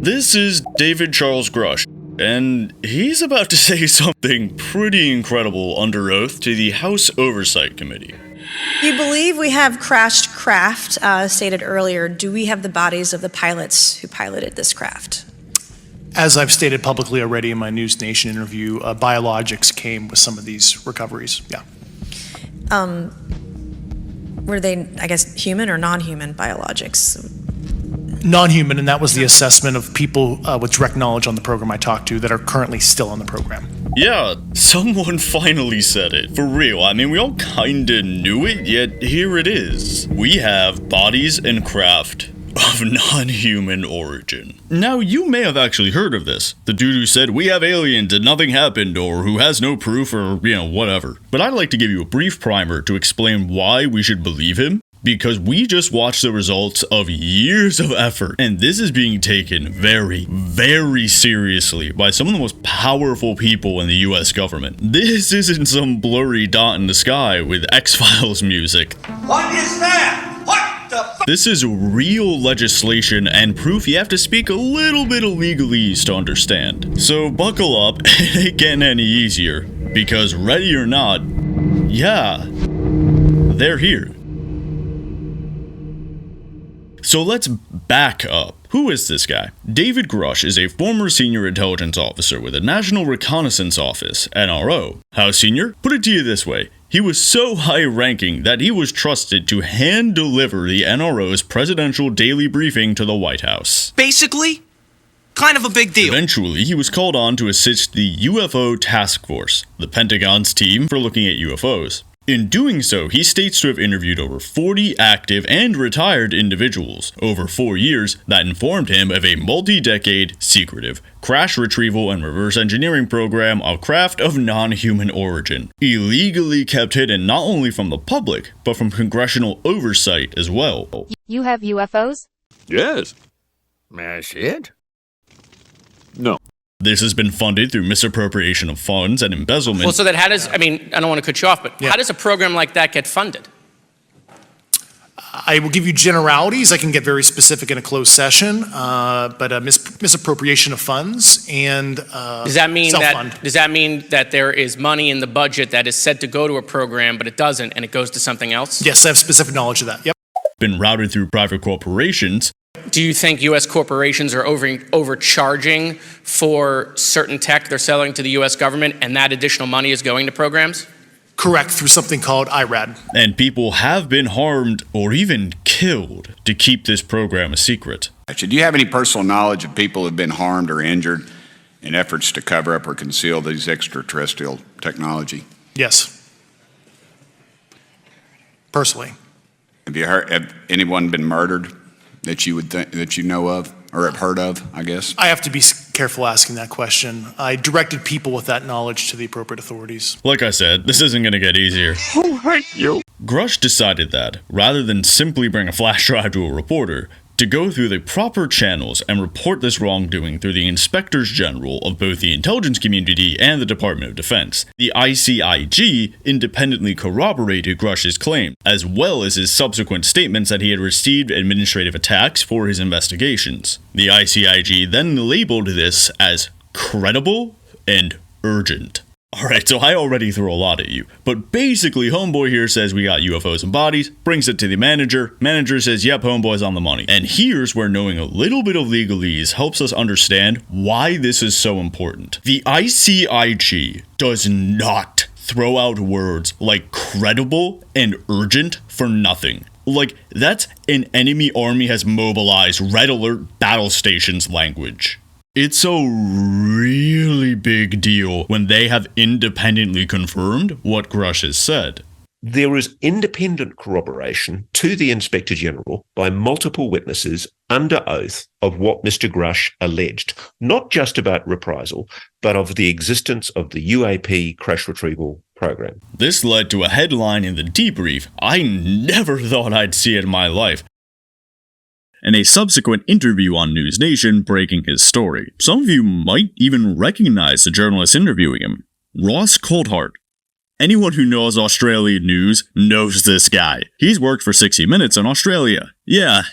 This is David Charles Grush, and he's about to say something pretty incredible under oath to the House Oversight Committee. You believe we have crashed craft, stated earlier. Do we have the bodies of the pilots who piloted this craft? As I've stated publicly already in my News Nation interview, biologics came with some of these recoveries, yeah. Were they, I guess, human or non-human biologics? Non-human, and that was the assessment of people with direct knowledge on the program I talked to that are currently still on the program. Yeah, someone finally said it. For real, I mean, we all kinda knew it, yet here it is. We have bodies and craft of non-human origin. Now, you may have actually heard of this. The dude who said, we have aliens and nothing happened, or who has no proof, or, whatever. But I'd like to give you a brief primer to explain why we should believe him, because we just watched the results of years of effort, and this is being taken very, very seriously by some of the most powerful people in the US government. This isn't some blurry dot in the sky with X-Files music. What is that? What the f***? This is real legislation and proof you have to speak a little bit of legalese to understand. So buckle up, it ain't getting any easier, because ready or not, yeah, they're here. So let's back up. Who is this guy? David Grush is a former senior intelligence officer with the National Reconnaissance Office, NRO. How senior? Put it to you this way. He was so high-ranking that he was trusted to hand-deliver the NRO's presidential daily briefing to the White House. Basically, kind of a big deal. Eventually, he was called on to assist the UFO Task Force, the Pentagon's team for looking at UFOs. In doing so, he states to have interviewed over 40 active and retired individuals over 4 years that informed him of a multi-decade, secretive, crash retrieval and reverse engineering program of craft of non-human origin, illegally kept hidden not only from the public, but from congressional oversight as well. You have UFOs? Yes. That's it? No. This has been funded through misappropriation of funds and embezzlement. Well, so that how does, I don't want to cut you off, but how does a program like that get funded? I will give you generalities. I can get very specific in a closed session, but misappropriation of funds and does that mean that there is money in the budget that is said to go to a program, but it doesn't, and it goes to something else? Yes, I have specific knowledge of that. Yep. Been routed through private corporations. Do you think U.S. corporations are overcharging for certain tech they're selling to the U.S. government, and that additional money is going to programs? Correct, through something called IRAD. And people have been harmed or even killed to keep this program a secret. Do you have any personal knowledge of people who have been harmed or injured in efforts to cover up or conceal these extraterrestrial technology? Yes. Personally. Have anyone been murdered that you would think that you know of or have heard of, I guess? I have to be careful asking that question. I directed people with that knowledge to the appropriate authorities. Like I said, this isn't going to get easier. Who hurt you? Grush decided that, rather than simply bring a flash drive to a reporter, to go through the proper channels and report this wrongdoing through the inspectors general of both the intelligence community and the Department of Defense. The ICIG independently corroborated Grush's claim, as well as his subsequent statements that he had received administrative attacks for his investigations. The ICIG then labeled this as credible and urgent. Alright, so I already threw a lot at you, but basically homeboy here says we got UFOs and bodies, brings it to the manager says yep, homeboy's on the money. And here's where knowing a little bit of legalese helps us understand why this is so important. The ICIG does not throw out words like credible and urgent for nothing. Like, that's an enemy army has mobilized red alert battle stations language. It's a really big deal when they have independently confirmed what Grush has said. There is independent corroboration to the Inspector General by multiple witnesses under oath of what Mr. Grush alleged, not just about reprisal, but of the existence of the UAP crash retrieval program. This led to a headline in the debrief I never thought I'd see in my life, and a subsequent interview on News Nation breaking his story. Some of you might even recognize the journalist interviewing him, Ross Coulthart. Anyone who knows Australian news knows this guy. He's worked for 60 Minutes in Australia. Yeah,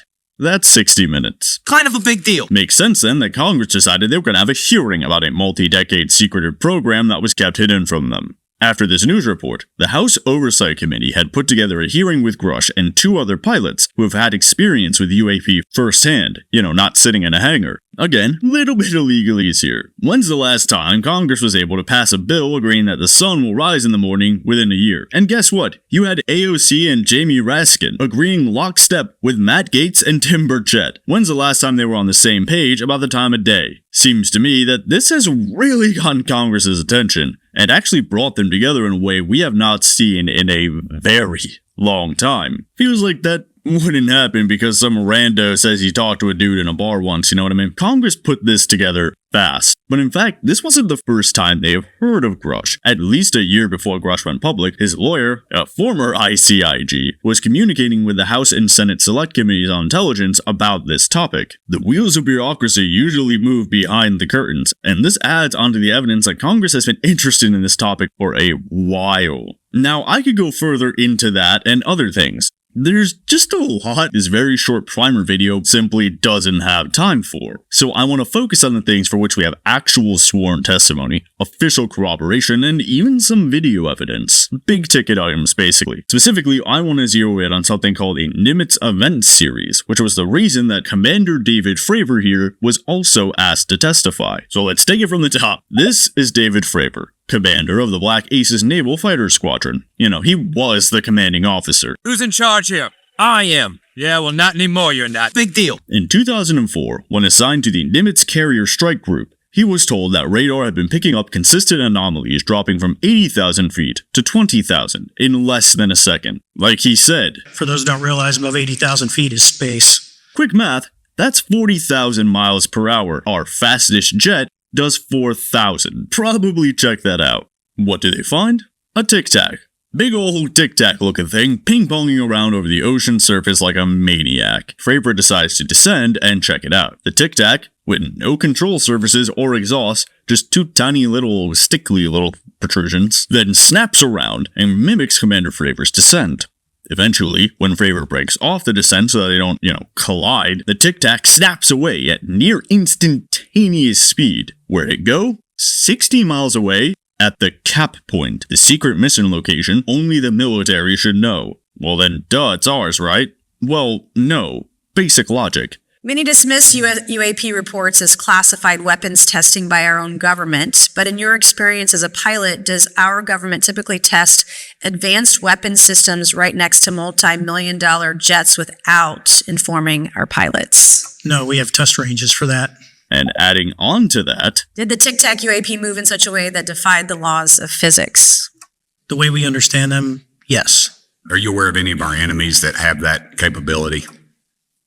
That's 60 minutes. Kind of a big deal. Makes sense then that Congress decided they were going to have a hearing about a multi-decade secretive program that was kept hidden from them. After this news report, the House Oversight Committee had put together a hearing with Grush and 2 other pilots who have had experience with UAP firsthand, not sitting in a hangar. Again, little bit of legalese here. When's the last time Congress was able to pass a bill agreeing that the sun will rise in the morning within a year? And guess what? You had AOC and Jamie Raskin agreeing lockstep with Matt Gaetz and Tim Burchett. When's the last time they were on the same page about the time of day? Seems to me that this has really gotten Congress's attention and actually brought them together in a way we have not seen in a very long time. Feels like that wouldn't happen because some rando says he talked to a dude in a bar once, you know what I mean? Congress put this together fast. But in fact, this wasn't the first time they have heard of Grush. At least a year before Grush went public, his lawyer, a former ICIG, was communicating with the House and Senate Select Committees on Intelligence about this topic. The wheels of bureaucracy usually move behind the curtains, and this adds onto the evidence that Congress has been interested in this topic for a while. Now, I could go further into that and other things. There's just a lot this very short primer video simply doesn't have time for. So I want to focus on the things for which we have actual sworn testimony, official corroboration, and even some video evidence. Big ticket items, basically. Specifically, I want to zero in on something called a Nimitz Event Series, which was the reason that Commander David Fravor here was also asked to testify. So let's take it from the top. This is David Fravor, commander of the Black Aces Naval Fighter Squadron. He was the commanding officer. Who's in charge here? I am. Yeah, well, not anymore, you're not. Big deal. In 2004, when assigned to the Nimitz Carrier Strike Group, he was told that radar had been picking up consistent anomalies dropping from 80,000 feet to 20,000 in less than a second. Like he said, for those who don't realize, above 80,000 feet is space. Quick math, that's 40,000 miles per hour. Our fastest jet does 4,000. Probably check that out. What do they find? A Tic Tac. Big old Tic Tac looking thing ping-ponging around over the ocean surface like a maniac. Fravor decides to descend and check it out. The Tic Tac, with no control surfaces or exhaust, just 2 tiny little stickly little protrusions, then snaps around and mimics Commander Fravor's descent. Eventually, when Fravor breaks off the descent so that they don't, collide, the Tic Tac snaps away at near instantaneous speed. Where'd it go? 60 miles away at the Cap Point, the secret mission location only the military should know. Well then, duh, it's ours, right? Well, no. Basic logic. Many dismiss UAP reports as classified weapons testing by our own government, but in your experience as a pilot, does our government typically test advanced weapon systems right next to multi-million-dollar jets without informing our pilots? No, we have test ranges for that. And adding on to that, did the Tic Tac UAP move in such a way that defied the laws of physics? The way we understand them, yes. Are you aware of any of our enemies that have that capability?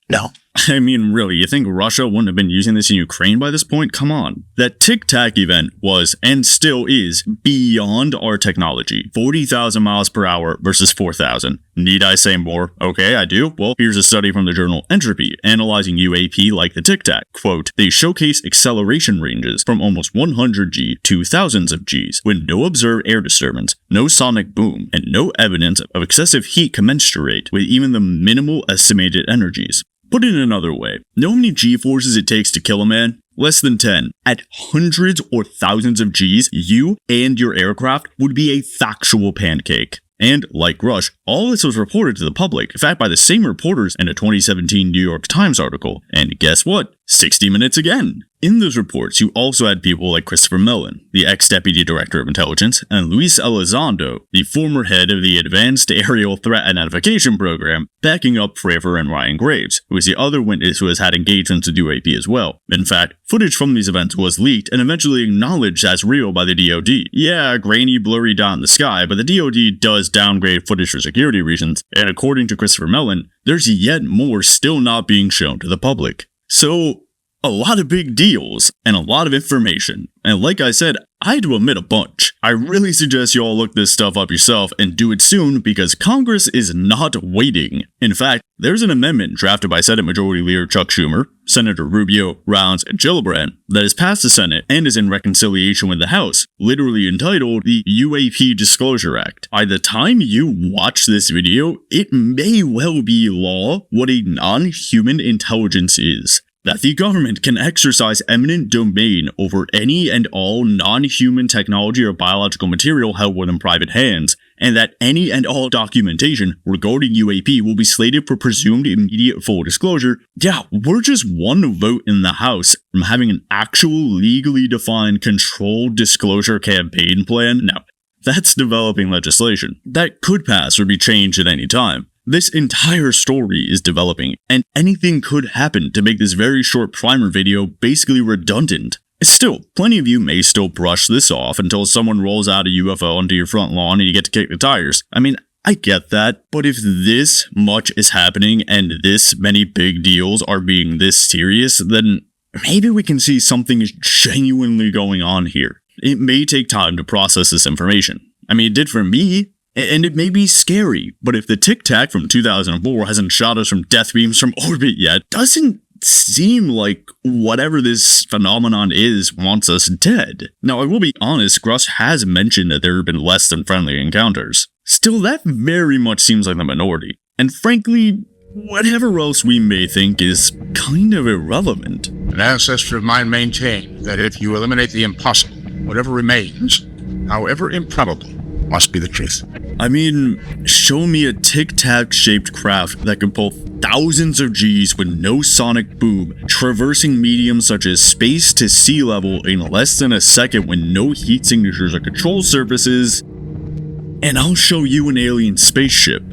No. I mean, really, you think Russia wouldn't have been using this in Ukraine by this point? Come on. That Tic Tac event was, and still is, beyond our technology. 40,000 miles per hour versus 4,000. Need I say more? Okay, I do. Well, here's a study from the journal Entropy, analyzing UAP like the Tic Tac. Quote, they showcase acceleration ranges from almost 100 G to thousands of Gs, with no observed air disturbance, no sonic boom, and no evidence of excessive heat commensurate with even the minimal estimated energies. Put it another way, know how many G-forces it takes to kill a man? Less than 10. At hundreds or thousands of Gs, you and your aircraft would be a factual pancake. And, like Grush, all this was reported to the public, in fact by the same reporters in a 2017 New York Times article. And guess what? 60 Minutes again. In those reports, you also had people like Christopher Mellon, the ex-Deputy Director of Intelligence, and Luis Elizondo, the former head of the Advanced Aerial Threat Identification Program, backing up Fravor and Ryan Graves, who is the other witness who has had engagements with UAP as well. In fact, footage from these events was leaked and eventually acknowledged as real by the DoD. Yeah, a grainy, blurry dot in the sky, but the DoD does downgrade footage for security reasons, and according to Christopher Mellon, there's yet more still not being shown to the public. So, a lot of big deals and a lot of information. And like I said, I had to omit a bunch. I really suggest you all look this stuff up yourself and do it soon because Congress is not waiting. In fact, there's an amendment drafted by Senate Majority Leader Chuck Schumer, Senator Rubio, Rounds, and Gillibrand that has passed the Senate and is in reconciliation with the House, literally entitled the UAP Disclosure Act. By the time you watch this video, it may well be law what a non-human intelligence is. That the government can exercise eminent domain over any and all non-human technology or biological material held within private hands, and that any and all documentation regarding UAP will be slated for presumed immediate full disclosure. Yeah, we're just one vote in the House from having an actual legally defined controlled disclosure campaign plan. Now, that's developing legislation that could pass or be changed at any time. This entire story is developing, and anything could happen to make this very short primer video basically redundant. Still, plenty of you may still brush this off until someone rolls out a UFO onto your front lawn and you get to kick the tires. I mean, I get that, but if this much is happening and this many big deals are being this serious, then maybe we can see something is genuinely going on here. It may take time to process this information. I mean, it did for me. And it may be scary, but if the Tic Tac from 2004 hasn't shot us from death beams from orbit yet, doesn't seem like whatever this phenomenon is wants us dead. Now, I will be honest, Grush has mentioned that there have been less than friendly encounters. Still, that very much seems like the minority. And frankly, whatever else we may think is kind of irrelevant. An ancestor of mine maintained that if you eliminate the impossible, whatever remains, however improbable, must be the truth. I mean, show me a tic-tac shaped craft that can pull thousands of Gs with no sonic boom, traversing mediums such as space to sea level in less than a second with no heat signatures or control surfaces, and I'll show you an alien spaceship.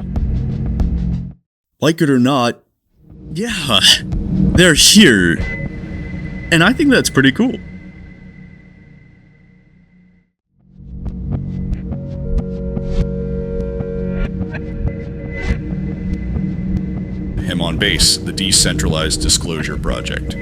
Like it or not, yeah, they're here. And I think that's pretty cool. Him on Base, the Decentralized Disclosure Project.